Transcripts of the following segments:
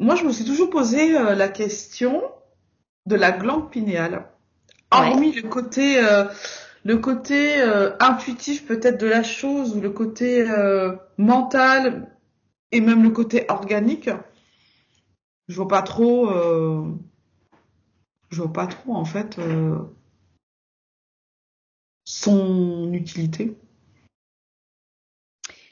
moi, je me suis toujours posé la question de la glande pinéale. Ouais. Hormis le côté intuitif peut-être de la chose, ou le côté mental, et même le côté organique, je vois pas trop, je vois pas trop en fait son utilité.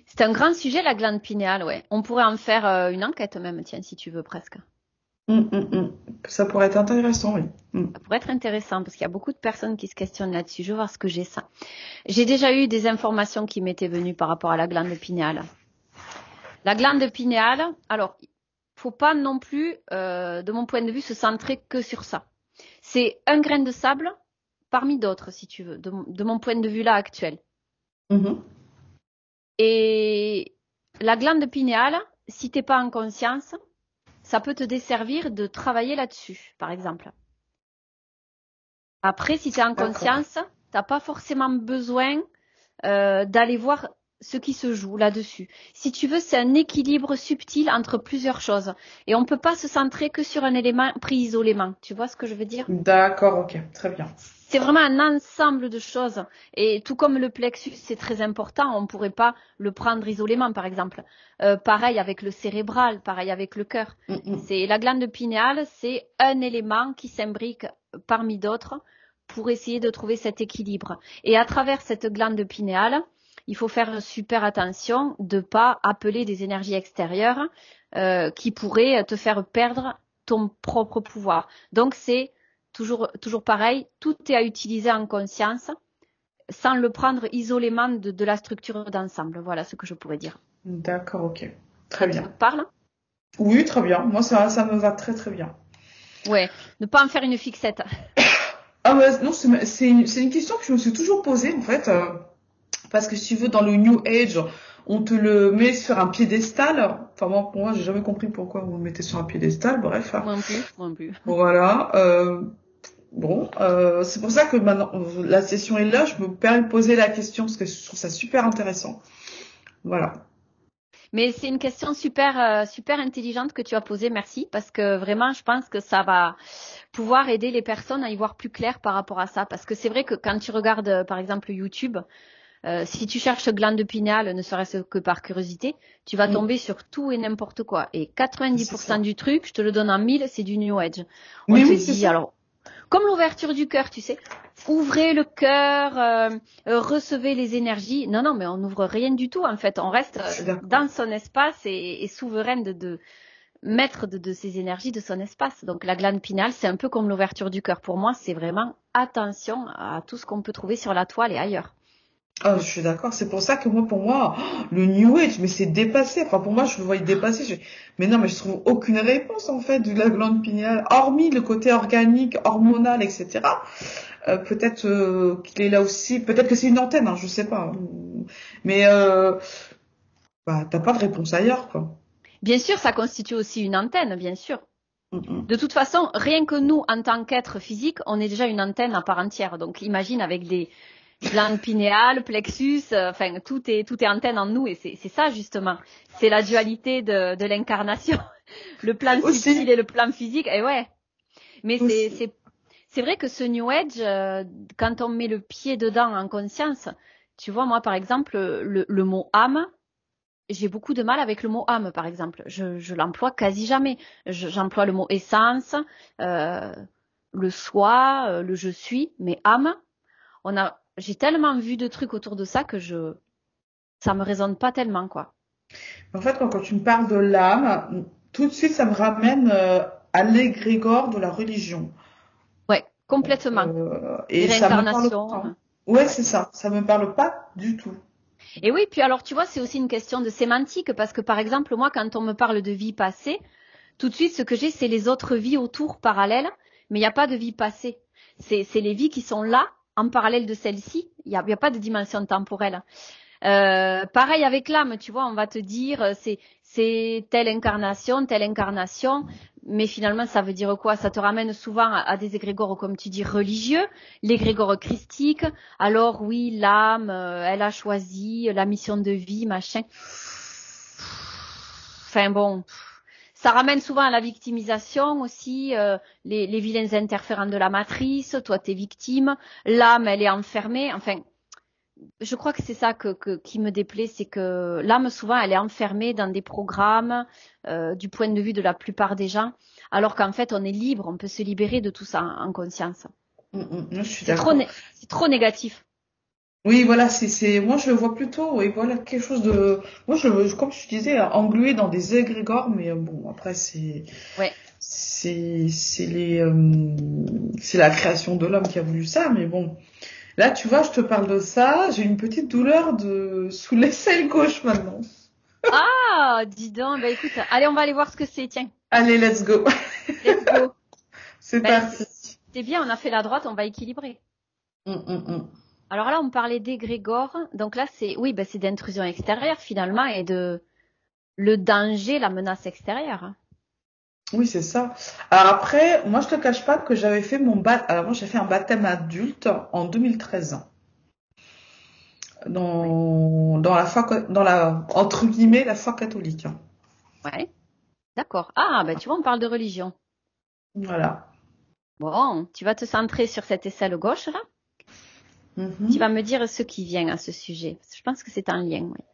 C'est un grand sujet, la glande pinéale, ouais. On pourrait en faire une enquête même, tiens, si tu veux presque. Hum. Ça pourrait être intéressant, oui. Ça pourrait être intéressant parce qu'il y a beaucoup de personnes qui se questionnent là-dessus. Je vais voir ce que j'ai ça. J'ai déjà eu des informations qui m'étaient venues par rapport à la glande pinéale. La glande pinéale, alors, faut pas non plus, de mon point de vue, se centrer que sur ça. C'est un grain de sable parmi d'autres, si tu veux, de mon point de vue là actuel. Mhm. Et la glande pinéale, si t'es pas en conscience, ça peut te desservir de travailler là-dessus, par exemple. Après, si tu es en D'accord. conscience, t'as pas forcément besoin d'aller voir ce qui se joue là-dessus. Si tu veux, c'est un équilibre subtil entre plusieurs choses. Et on peut pas se centrer que sur un élément pris isolément. Tu vois ce que je veux dire? D'accord, ok, très bien. C'est vraiment un ensemble de choses. Et tout comme le plexus, c'est très important, on ne pourrait pas le prendre isolément, par exemple. Pareil avec le cérébral, pareil avec le cœur. Mhm. C'est la glande pinéale, c'est un élément qui s'imbrique parmi d'autres pour essayer de trouver cet équilibre. Et à travers cette glande pinéale, il faut faire super attention de ne pas appeler des énergies extérieures qui pourraient te faire perdre ton propre pouvoir. Donc c'est toujours pareil, tout est à utiliser en conscience sans le prendre isolément de la structure d'ensemble. Voilà ce que je pourrais dire. D'accord, ok, très Ça te bien. parle? Oui, très bien. Moi, ça me va très très bien. Ouais, ne pas en faire une fixette. Ah ouais, non, c'est une question que je me suis toujours posée en fait, parce que si tu veux, dans le New Age, on te le met sur un piédestal. Enfin, moi, j'ai jamais compris pourquoi on le mettait sur un piédestal. Bref, Moi non plus, moi non plus. voilà. Bon, c'est pour ça que maintenant la session est là. Je me permets de poser la question parce que je trouve ça super intéressant. Voilà. Mais c'est une question super intelligente que tu as posée, merci, parce que vraiment, je pense que ça va pouvoir aider les personnes à y voir plus clair par rapport à ça. Parce que c'est vrai que quand tu regardes, par exemple, YouTube, si tu cherches glande pinéale, ne serait-ce que par curiosité, tu vas Mm, tomber sur tout et n'importe quoi. Et c'est 90% ça. du truc, je te le donne en 1000, c'est du New Age. On Mais te oui, c'est dit, ça. alors, comme l'ouverture du cœur, tu sais, ouvrez le cœur, recevez les énergies. Non, non, mais on n'ouvre rien du tout, en fait. On reste Je suis d'accord. dans son espace et souveraine maître de ses énergies, de son espace. Donc, la glande pinéale, c'est un peu comme l'ouverture du cœur. Pour moi, c'est vraiment attention à tout ce qu'on peut trouver sur la toile et ailleurs. Ah, je suis d'accord. C'est pour ça que moi, pour moi, le New Age, mais c'est dépassé. Enfin, pour moi, je le voyais dépassé. Mais non, mais je trouve aucune réponse, en fait, de la glande pinéale, hormis le côté organique, hormonal, etc. Peut-être qu'il est là aussi. Peut-être que c'est une antenne, hein, je sais pas. Mais bah, t'as pas de réponse ailleurs, quoi. Bien sûr, ça constitue aussi une antenne, bien sûr. Mm. De toute façon, rien que nous, en tant qu'êtres physiques, on est déjà une antenne à part entière. Donc, imagine avec des glandes pinéales, plexus, enfin, tout est antenne en nous. Et c'est ça, justement. C'est la dualité de l'incarnation. Le plan subtil Aussi, et le plan physique. Et ouais. Mais aussi. c'est vrai que ce New Age, quand on met le pied dedans en conscience, tu vois, moi, par exemple, le mot âme, j'ai beaucoup de mal avec le mot âme, par exemple. Je l'emploie quasi jamais. J'emploie le mot essence, euh, le soi, le je suis, mais âme, j'ai tellement vu de trucs autour de ça que ça me résonne pas tellement, quoi. En fait, quand tu me parles de l'âme, tout de suite, ça me ramène à l'égrégore de la religion. Ouais, Donc, complètement. Les et ça me parle pas, réincarnations, hein. Ouais, ouais. c'est ça. Ça me parle pas du tout. Et oui, puis alors, tu vois, c'est aussi une question de sémantique, parce que par exemple, moi, quand on me parle de vie passée, tout de suite, ce que j'ai, c'est les autres vies autour parallèles, mais il n'y a pas de vie passée. C'est les vies qui sont là, en parallèle de celle-ci. Il y a pas de dimension temporelle. Pareil avec l'âme, tu vois, on va te dire c'est telle incarnation, mais finalement ça veut dire quoi? Ça te ramène souvent à des égrégores, comme tu dis, religieux, l'égrégore christique. Alors oui, l'âme, elle a choisi la mission de vie, machin. Enfin bon, Ça ramène souvent à la victimisation aussi, les vilains interférents de la matrice, toi t'es victime, l'âme elle est enfermée, enfin, je crois que c'est ça qui me déplaît, c'est que l'âme souvent elle est enfermée dans des programmes du point de vue de la plupart des gens, alors qu'en fait on est libre, on peut se libérer de tout ça en conscience. Je suis d'accord. C'est trop négatif. Oui, voilà, moi je le vois plutôt, et voilà, quelque chose de, moi comme je disais, englué dans des égrégores, mais bon, après Ouais. c'est la création de l'homme qui a voulu ça, mais bon. Là, tu vois, je te parle de ça, j'ai une petite douleur sous l'aisselle gauche maintenant. Ah, dis donc, bah écoute, allez, on va aller voir ce que c'est, tiens. Allez, let's go. Let's go. C'est Ben, parti. c'est bien, on a fait la droite, on va équilibrer. Mm. Alors là, on parlait d'égrégore, donc là, oui, ben c'est d'intrusion extérieure finalement et de le danger, la menace extérieure. Oui, c'est ça. Alors après, moi, je te cache pas que j'avais fait alors moi, j'ai fait un baptême adulte en 2013. Ouais. Dans la foi, entre guillemets, la foi catholique. Ouais, d'accord. Ah, ben tu vois, on parle de religion. Voilà. Bon, tu vas te centrer sur cette aisselle gauche là. Tu vas Mhm. me dire ce qui vient à ce sujet. Parce que je pense que c'est un lien, oui.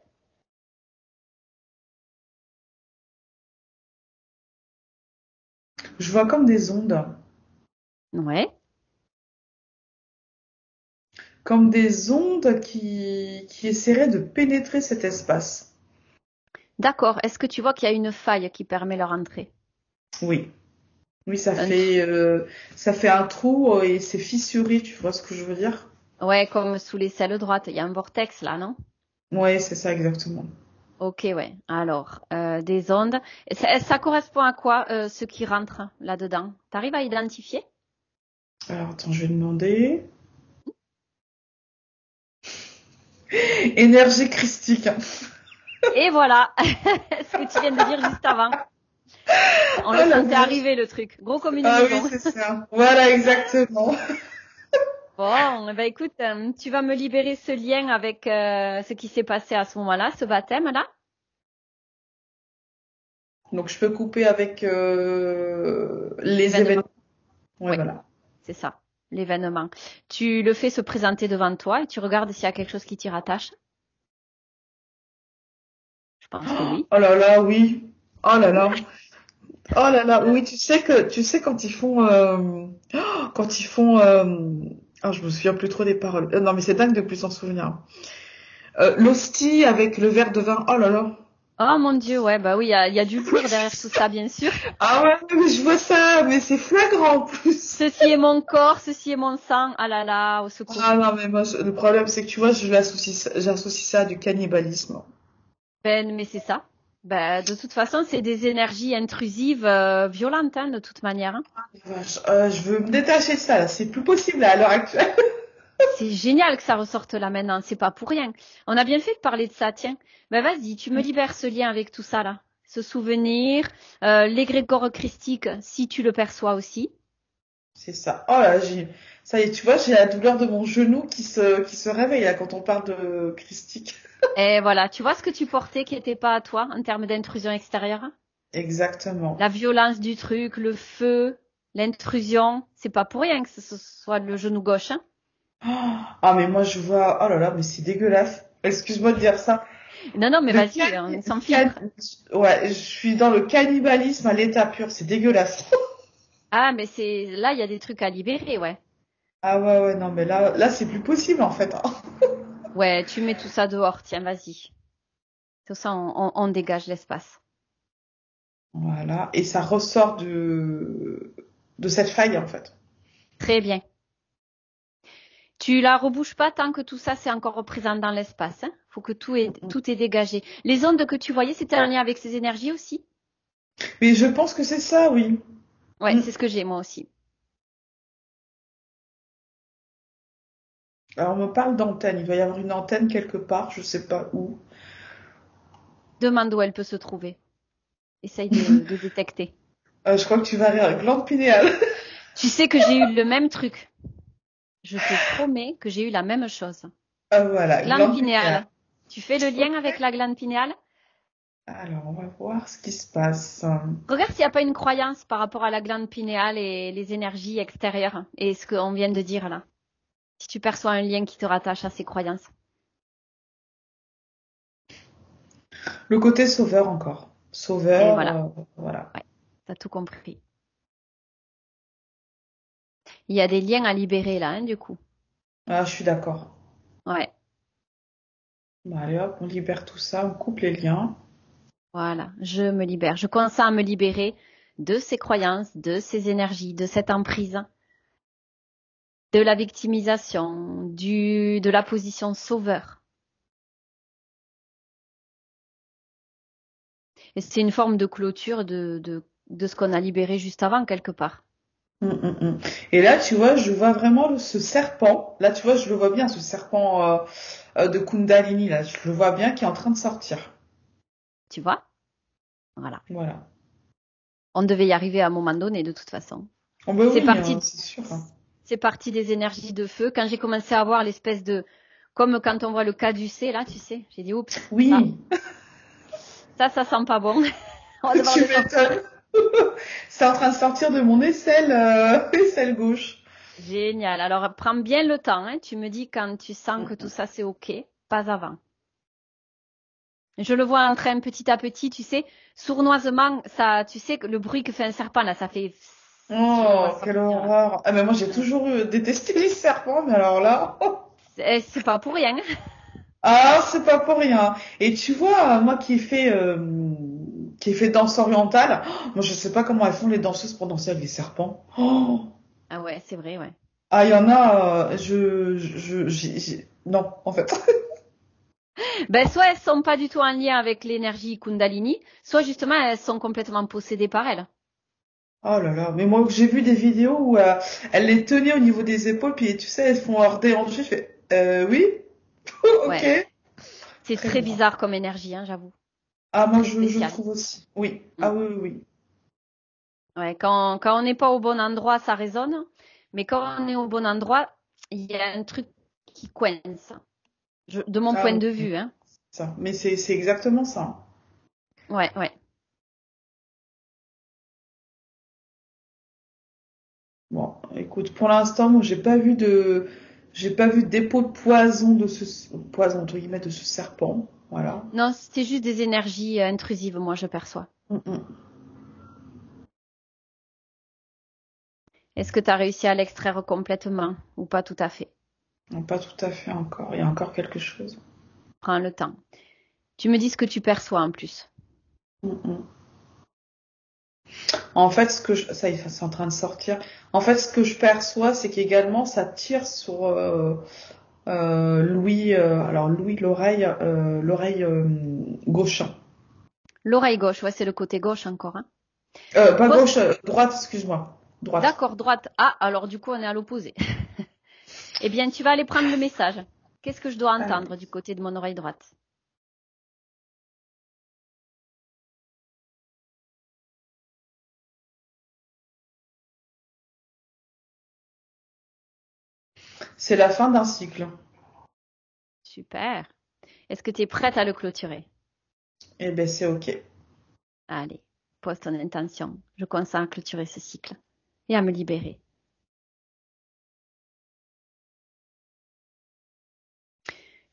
Je vois comme des ondes. Ouais, Comme des ondes qui essaieraient de pénétrer cet espace. d'accord. Est-ce que tu vois qu'il y a une faille qui permet leur entrée? Oui. Oui, Un trou. ça fait un trou et c'est fissuré, tu vois ce que je veux dire? Ouais, comme sous l'aisselle droite, il y a un vortex là, non? Ouais, c'est ça exactement. Ok, ouais. Alors, des ondes. Et ça correspond à quoi, ce qui rentre là-dedans? T'arrives à identifier? Alors attends, je vais demander. Énergie christique. Et voilà, ce que tu viens de dire juste avant. On le Oh la sentait vache. arriver, le truc. Gros comme une Ah oui, maison. c'est ça. Voilà, exactement. Bon, eh ben écoute, tu vas me libérer ce lien avec ce qui s'est passé à ce moment-là, ce baptême-là? Donc je peux couper avec les L'événement. événements. Ouais, Oui, voilà. c'est ça, l'événement. Tu le fais se présenter devant toi et tu regardes s'il y a quelque chose qui t'y rattache. Je pense que oui. Oh là là, oui. Oh là là. Oh là là, oui, tu sais quand ils font ah, je me souviens plus trop des paroles. Non mais c'est dingue de plus s'en souvenir. L'hostie avec le verre de vin. Oh là là. Oh mon Dieu, ouais, bah oui, il y a du lourd derrière tout ça, bien sûr. Ah ouais, mais je vois ça, mais c'est flagrant en plus. Ceci est mon corps, ceci est mon sang. Ah là là, au secours. Ah non, mais moi, le problème, c'est que tu vois, j'associe ça à du cannibalisme. Ben, mais c'est ça. Ben, de toute façon, c'est des énergies intrusives, violentes, hein, de toute manière, hein. Vache, je veux me détacher de ça, là. C'est plus possible, là, à l'heure actuelle. C'est génial que ça ressorte là maintenant, c'est pas pour rien. On a bien fait de parler de ça, tiens. Ben vas-y, tu me libères ce lien avec tout ça là. Ce souvenir, l'égrégore christique, si tu le perçois aussi. C'est ça. Oh là, ça y est, tu vois, j'ai la douleur de mon genou qui se réveille, là, quand on parle de christique. Et voilà, tu vois ce que tu portais qui était pas à toi en termes d'intrusion extérieure? Exactement. La violence du truc, le feu, l'intrusion, c'est pas pour rien que ce soit le genou gauche, hein. Ah, mais moi, je vois, oh là là, mais c'est dégueulasse. Excuse-moi de dire ça. Non, non, mais Le vas-y, on le sans filtre. Ouais, je suis dans le cannibalisme à l'état pur, c'est dégueulasse. Ah, mais là, il y a des trucs à libérer, ouais. Ah ouais, ouais, non, mais là, c'est plus possible, en fait, hein. Ouais, tu mets tout ça dehors, tiens, vas-y. Tout ça, on dégage l'espace. Voilà. Et ça ressort de cette faille, en fait. Très bien. Tu la rebouches pas tant que tout ça c'est encore présent dans l'espace, hein. Faut que tout est dégagé. Les ondes que tu voyais, c'était un lien avec ces énergies aussi? Mais je pense que c'est ça, oui. Ouais, Mm. c'est ce que j'ai moi aussi. Alors, on me parle d'antenne. Il doit y avoir une antenne quelque part, je sais pas où. Demande où elle peut se trouver. Essaye de détecter. Je crois que tu vas rire. Glande pinéale. Tu sais que j'ai eu le même truc. Je te promets que j'ai eu la même chose. Ah, voilà, Glande glande pinéale. pinéale. Tu fais le lien Ok. avec la glande pinéale? Alors, on va voir ce qui se passe. Regarde s'il n'y a pas une croyance par rapport à la glande pinéale et les énergies extérieures et ce qu'on vient de dire là. Si tu perçois un lien qui te rattache à ces croyances. Le côté sauveur encore. Et Sauveur, voilà, voilà. ouais, t'as tout compris. Il y a des liens à libérer là, hein, du coup. Ah, je suis d'accord. Ouais, Bah, allez hop, on libère tout ça, on coupe les liens. voilà, je me libère. Je consens à me libérer de ces croyances, de ces énergies, de cette emprise, de la victimisation, de la position sauveur. Et c'est une forme de clôture de ce qu'on a libéré juste avant, quelque part. Mm. Et là, tu vois, je vois vraiment ce serpent. Là, tu vois, je le vois bien, ce serpent de Kundalini, là. Je le vois bien qui est en train de sortir. Tu vois? Voilà. Voilà. On devait y arriver à un moment donné, de toute façon. Oh, bah C'est oui, parti, c'est sûr, hein. c'est parti des énergies de feu. Quand j'ai commencé à voir l'espèce de, comme quand on voit le caducé, là, tu sais, j'ai dit, oups, Oui, ça sent pas bon. On va devoir tu le sortir. m'étonnes. C'est en train de sortir de mon aisselle, aisselle gauche. Génial. Alors, prends bien le temps, hein. Tu me dis quand tu sens que tout ça c'est OK, pas avant. Je le vois en train petit à petit, tu sais, sournoisement, ça, tu sais, que le bruit que fait un serpent, là, ça fait, je le vois Oh, quelle sortir, là. horreur. Ah, mais moi, j'ai Ouais. toujours détesté les serpents, mais alors là. C'est pas pour rien. Ah, c'est pas pour rien. Et tu vois, moi qui ai fait danse orientale, moi je sais pas comment elles font les danseuses pour danser avec les serpents. Oh, Ah ouais, c'est vrai, ouais. ah, il y en a, non, en fait. Ben, soit elles sont pas du tout en lien avec l'énergie Kundalini, soit justement elles sont complètement possédées par elle. Oh là là, mais moi j'ai vu des vidéos où elles les tenaient au niveau des épaules, puis tu sais, elles font leur déhanché, je fais, oui, Ouais. ok, C'est très très bizarre. bizarre comme énergie, hein, j'avoue. Ah, moi Très je spécial. trouve aussi, oui, Mm. ah oui, oui, oui. Ouais, quand on n'est pas au bon endroit, ça résonne. Mais quand on est au bon endroit, il y a un truc qui coince. De mon Ah point de oui, vue, hein. ça, mais c'est exactement ça, hein. Ouais, ouais. Bon, écoute, pour l'instant, moi, j'ai pas vu de dépôt de poison de ce poison entre guillemets de ce serpent. Voilà. Non, c'est juste des énergies intrusives, moi, je perçois. Mm. Est-ce que tu as réussi à l'extraire complètement ou pas tout à fait? Non, pas tout à fait encore. Il y a encore quelque chose. Prends le temps. Tu me dis ce que tu perçois en plus. Mm. En fait, ça y est, c'est en train de sortir. En fait, ce que je perçois, c'est qu'également ça tire sur Louis. Alors Louis, l'oreille gauche. L'oreille gauche, ouais, c'est le côté gauche encore, hein. Pas Pose... gauche, droite, excuse-moi, droite. D'accord, droite. Ah, alors du coup, on est à l'opposé. Eh bien, tu vas aller prendre le message. Qu'est-ce que je dois entendre du côté de mon oreille droite? C'est la fin d'un cycle. Super. Est-ce que tu es prête à le clôturer? Eh ben c'est ok. Allez, pose ton intention. Je consens à clôturer ce cycle et à me libérer.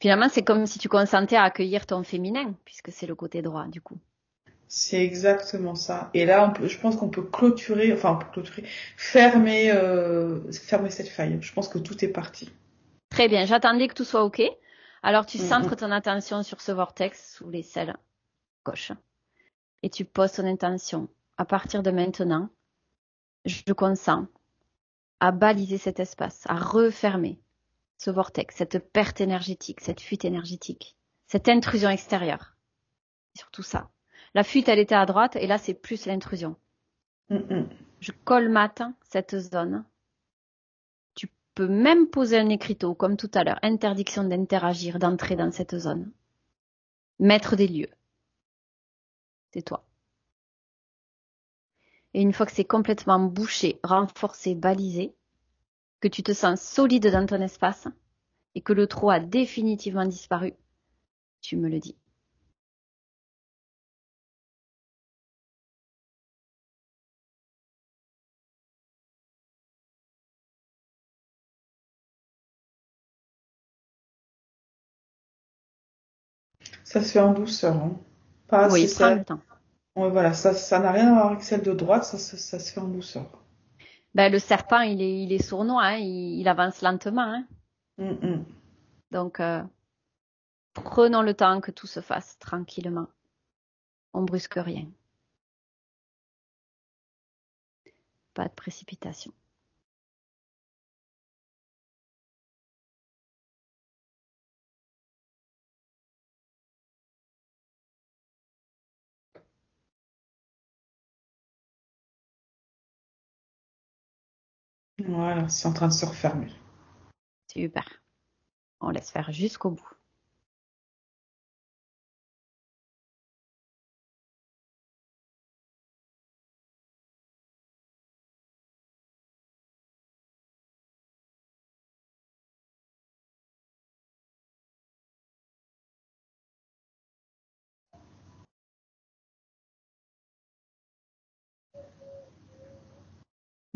Finalement, c'est comme si tu consentais à accueillir ton féminin, puisque c'est le côté droit, du coup. C'est exactement ça. Et là, je pense qu'on peut clôturer, enfin, on peut clôturer, fermer cette faille. Je pense que tout est parti. Très bien, j'attendais que tout soit OK. Alors, tu centres Mm. ton attention sur ce vortex sous l'aisselle gauche et tu poses ton intention. À partir de maintenant, je consens à baliser cet espace, à refermer ce vortex, cette perte énergétique, cette fuite énergétique, cette intrusion extérieure. Surtout ça. La fuite, elle était à droite et là, c'est plus l'intrusion. Mm. Je colmate cette zone. Tu peux même poser un écriteau, comme tout à l'heure. Interdiction d'interagir, d'entrer dans cette zone. Maître des lieux. C'est toi. Et une fois que c'est complètement bouché, renforcé, balisé, que tu te sens solide dans ton espace et que le trou a définitivement disparu, tu me le dis. Ça se fait en douceur, hein. Pas Oui, assez prends ça. le temps. Ouais, voilà, ça n'a rien à voir avec celle de droite, ça se fait en douceur. Ben, le serpent, il est sournois, hein, il avance lentement, hein. Mm, mm. Donc, prenons le temps que tout se fasse tranquillement. On brusque rien. Pas de précipitation. Voilà, c'est en train de se refermer. Super. On laisse faire jusqu'au bout.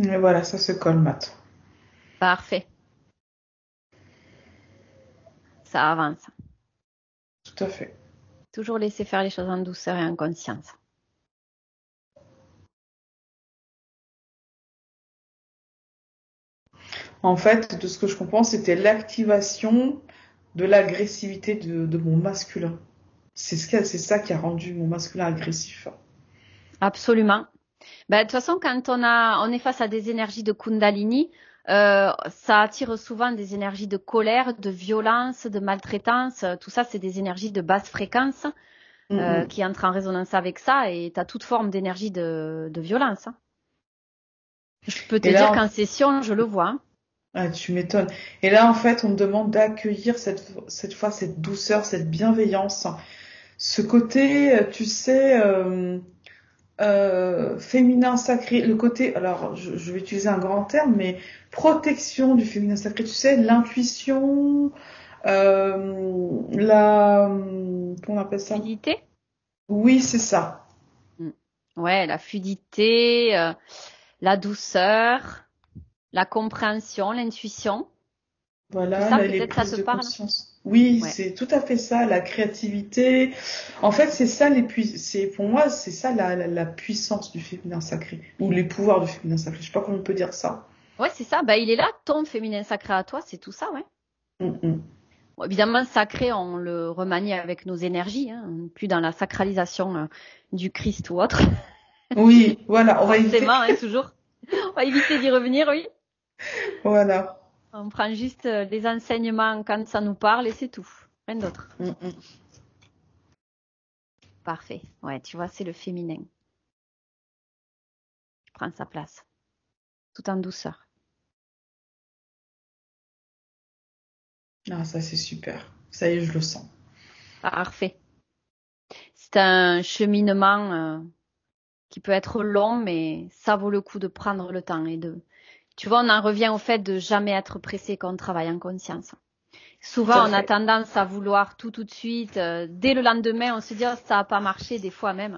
Et voilà, ça se colmate. Parfait. Ça avance. Tout à fait. Toujours laisser faire les choses en douceur et en conscience. En fait, de ce que je comprends, c'était l'activation de l'agressivité de mon masculin. C'est ça qui a rendu mon masculin agressif. Absolument. Ben, de toute façon, quand on est face à des énergies de Kundalini, ça attire souvent des énergies de colère, de violence, de maltraitance. Tout ça, c'est des énergies de basse fréquence Mm, mm. qui entrent en résonance avec ça et tu as toute forme d'énergie de violence, hein. Je peux te Et là, dire qu'en session, je le vois, hein. ah, tu m'étonnes. Et là, en fait, on me demande d'accueillir cette fois cette douceur, cette bienveillance, ce côté, tu sais, féminin sacré, le côté, alors je vais utiliser un grand terme, mais protection du féminin sacré, tu sais, l'intuition, comment on appelle ça? Fluidité. Oui, c'est ça. Mm. Ouais, la fluidité, la douceur, la compréhension, l'intuition. Tout Voilà, ça, là, les peut-être, ça prises te de parle? conscience. Oui, Ouais. c'est tout à fait ça, la créativité. En fait, c'est ça c'est pour moi, c'est ça la puissance du féminin sacré ou les pouvoirs du féminin sacré. Je sais pas comment on peut dire ça. Ouais, c'est ça. Bah, il est là, ton féminin sacré à toi, c'est tout ça, ouais. Mm, mm. Bon, évidemment, sacré, on le remanie avec nos énergies, hein, plus dans la sacralisation du Christ ou autre. Oui, voilà, on va éviter. Forcément, hein, toujours. On va éviter d'y revenir, oui. Voilà. On prend juste les enseignements quand ça nous parle et c'est tout. Rien d'autre. Mm, mm. Parfait. Ouais, tu vois, c'est le féminin qui prend sa place, tout en douceur. Ah, ça c'est super. Ça y est, je le sens. Parfait. C'est un cheminement qui peut être long, mais ça vaut le coup de prendre le temps et de. Tu vois, on en revient au fait de jamais être pressé quand on travaille en conscience. Tout à Souvent, on a fait. tendance à vouloir tout de suite. Dès le lendemain, on se dit oh, ça n'a pas marché des fois même.